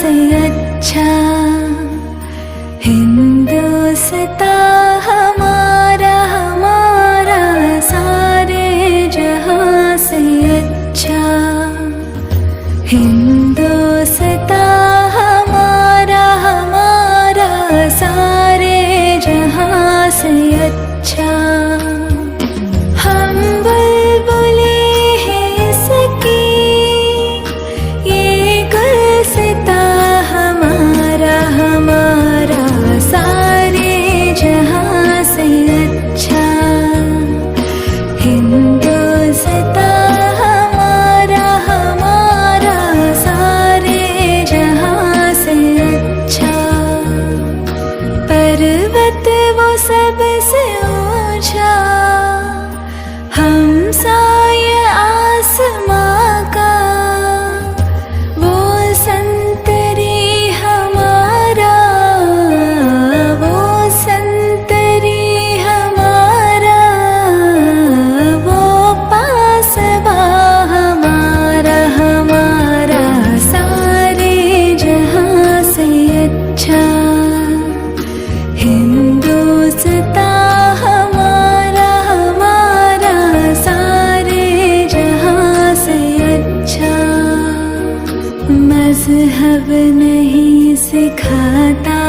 से अच्छा हिंदुस्तां हमारा हमारा सारे जहां से अच्छा हिंदुस्तां हमारा हमारा सारे जहां से अच्छा हम बुलबुले हैं इसकी ये गुलसिता हमारा हमारा सारे जहां से अच्छा हिंदुस्तां हमारा हमारा सारे जहां से अच्छा पर्वत वो सबसे ऊंचा हमसाय आसमां का वो संतरी हमारा वो संतरी हमारा वो पासबा हमारा हमारा सारे जहां से अच्छा हिंदुस्तां हमारा हमारा सारे जहां से अच्छा मजहब नहीं सिखाता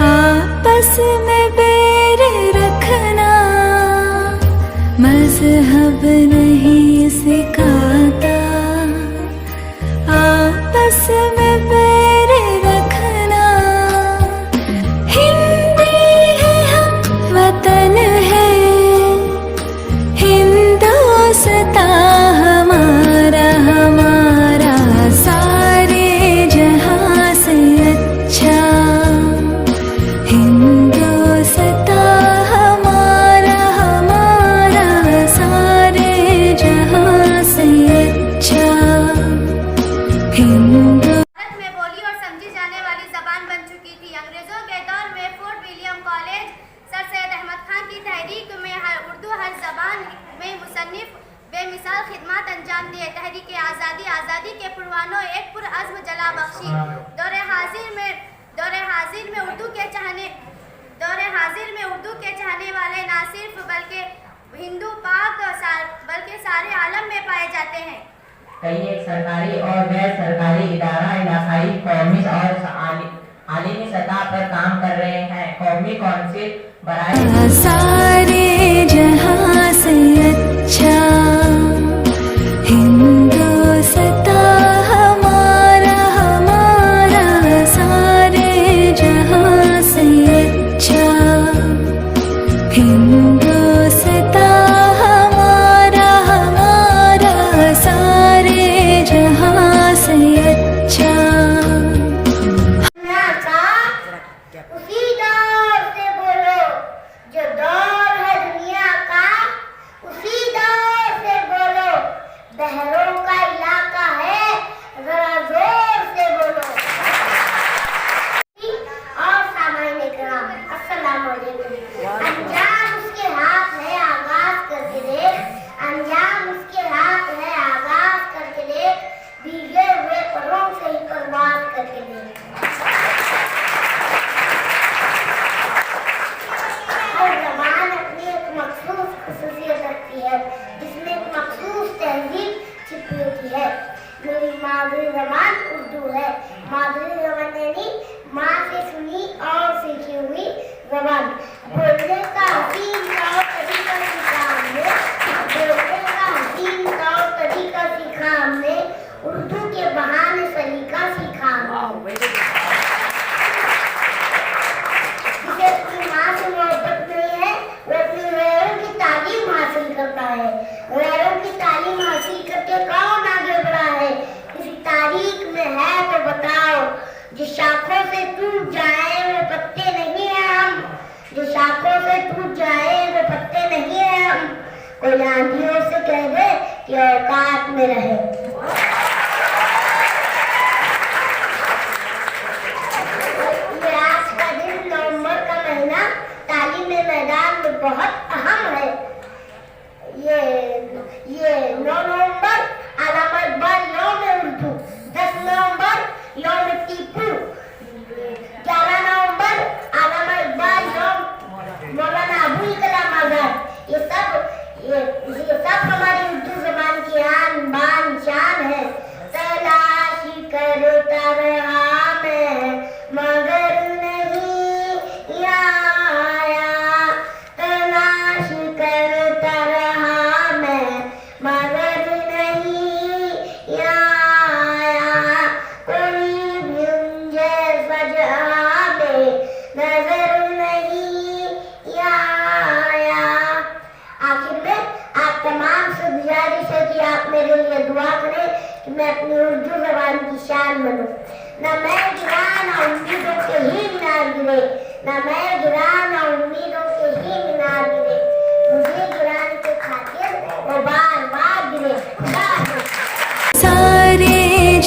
आपस में बैर रखना मजहब नहीं सिखाता आपस में बैर रखना हिंदी है हम वतन है हिंदुस्तां हमारा हमारा सारे जहां से अच्छा हिंदुस्तां हमारा हमारा सारे जहां से अच्छा भारत में बोली और समझी जाने वाली जबान बन चुकी थी। अंग्रेजों के दौर में Fort William college Sir Syed Ahmad Khan की तहरीक में उर्दू हर जबान में मुसन्निफ बेमिसाल खिदमत अंजाम दिए। तहरीक आज़ादी के पुरवानों एक पुरअज़्म जला बख्शी दौरे हाजिर में उर्दू के चाहने वाले ना सिर्फ बल्कि हिंदू पाक बल्कि सारे आलम में पाए जाते हैं। कई एक सरकारी और गैर सरकारी इदारा इलाकाई कौमी और आलिमी सतह पर काम कर रहे हैं। कौमी कौंसिल बराए सारे जहां से अच्छा हिंदुस्तां हमारा हमारा सारे जहां से अच्छा हिंदुस्तां हमारा हमारा सारे जहां से अच्छा दुनिया का उसी दौर से बोलो जो दौर है दुनिया का उसी दौर से बोलो बहरों का इलाका है जरा जोर से बोलो। और सामान्य इकराम अस्सलाम वालेकुम। अंजाम उसके हाथ है आगाज करके देख अंजाम उसके हाथ है आगाज करके देख भीगे हुए परों से ही परवाज करके देख। हर ज़बान अपनी एक मखसूस खुसूसियत रखती है जिसमें एक मखसूस तहजीब छिपी होती है। मेरी मादरी ज़बान उर्दू है। मादरी ज़बान यानी माँ से सुनी और सीखी हुई ज़बान। बोलने का हसीन तौर तरीका सीखा हमने उर्दू के बहाने सलीका सीखा हमने। जिसे अपनी माँ से मोहब्बत नहीं है वो अपने गैरों की तालीम हासिल करता है। गैरों की तालीम हासिल करके कौन आगे बढ़ा है किसी तारीख में है तो बताओ। जो शाखों से टूट जाए वो पत्ते नहीं है हम जो शाखों से टूट जाए वो पत्ते नहीं है हम। कोई आंधियों से कह दे कि औकात में रहे। बहुत अहम है। ये 9 नवंबर अलामा इकबाल यौम उर्दू, 10 नवंबर मैं अपनी उर्दू ज़बान की शान बनूं। न मैं गिरा न उम्मीदों के ही मीनार गिरे, न मैं गिरा न उम्मीदों के ही मीनार गिरे, मुझे गिराने के खातिर वो बार बार गिरे। सारे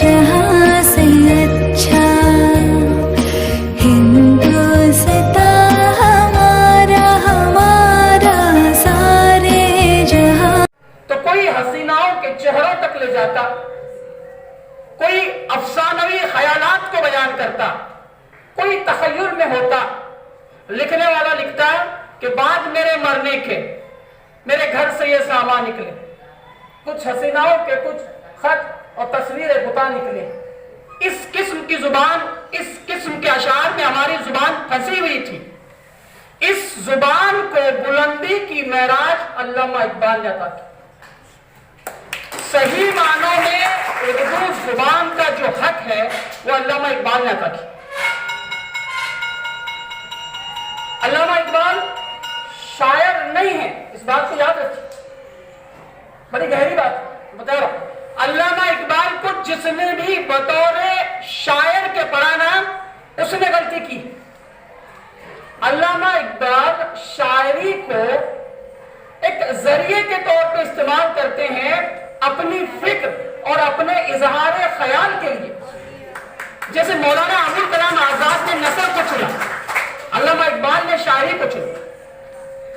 जहां से अच्छा हिंदुस्तान हमारा हमारा सारे जहां। तो कोई हसीनाओं के चेहरों तक ले जाता, कोई अफसानवी ख्यालात को बयान करता, कोई तखय्युल में होता। लिखने वाला लिखता कि बाद मेरे मरने के मेरे घर से ये सामान निकले, कुछ हसीनाओं के कुछ खत और तस्वीरें बुता निकले। इस किस्म की जुबान, इस किस्म के अशार में हमारी जुबान फंसी हुई थी। इस जुबान को बुलंदी की मेराज अल्लामा इकबाल ने अता की। सही मानों में उर्दू जुबान का जो हक है वो अल्लामा इकबाल ने अता की। अल्लामा इकबाल शायर नहीं है, इस बात को याद रखिए, बड़ी गहरी बात बता रहा हूं। अल्लामा इकबाल को जिसने भी बतौर शायर के पढ़ा ना, उसने गलती की। अल्लामा इकबाल शायरी को एक जरिए के तौर पर इस्तेमाल करते हैं अपनी फिक्र और अपने इजहार ख्याल के लिए। जैसे मौलाना अबुल कलाम आजाद ने नसर को चुना, अल्लामा इकबाल ने शायरी को चुना।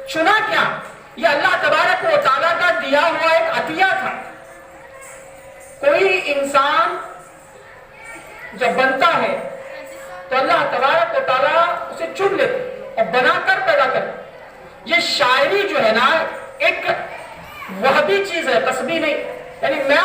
चुना क्या? यह अल्लाह तबारक व तआला का दिया हुआ एक अतिया था। कोई इंसान जब बनता है तो अल्लाह तबारक व तआला उसे चुन लेते और बनाकर पैदा करते। ये शायरी जो है ना, एक वहबी चीज है, कसबी नहीं। यानी मैं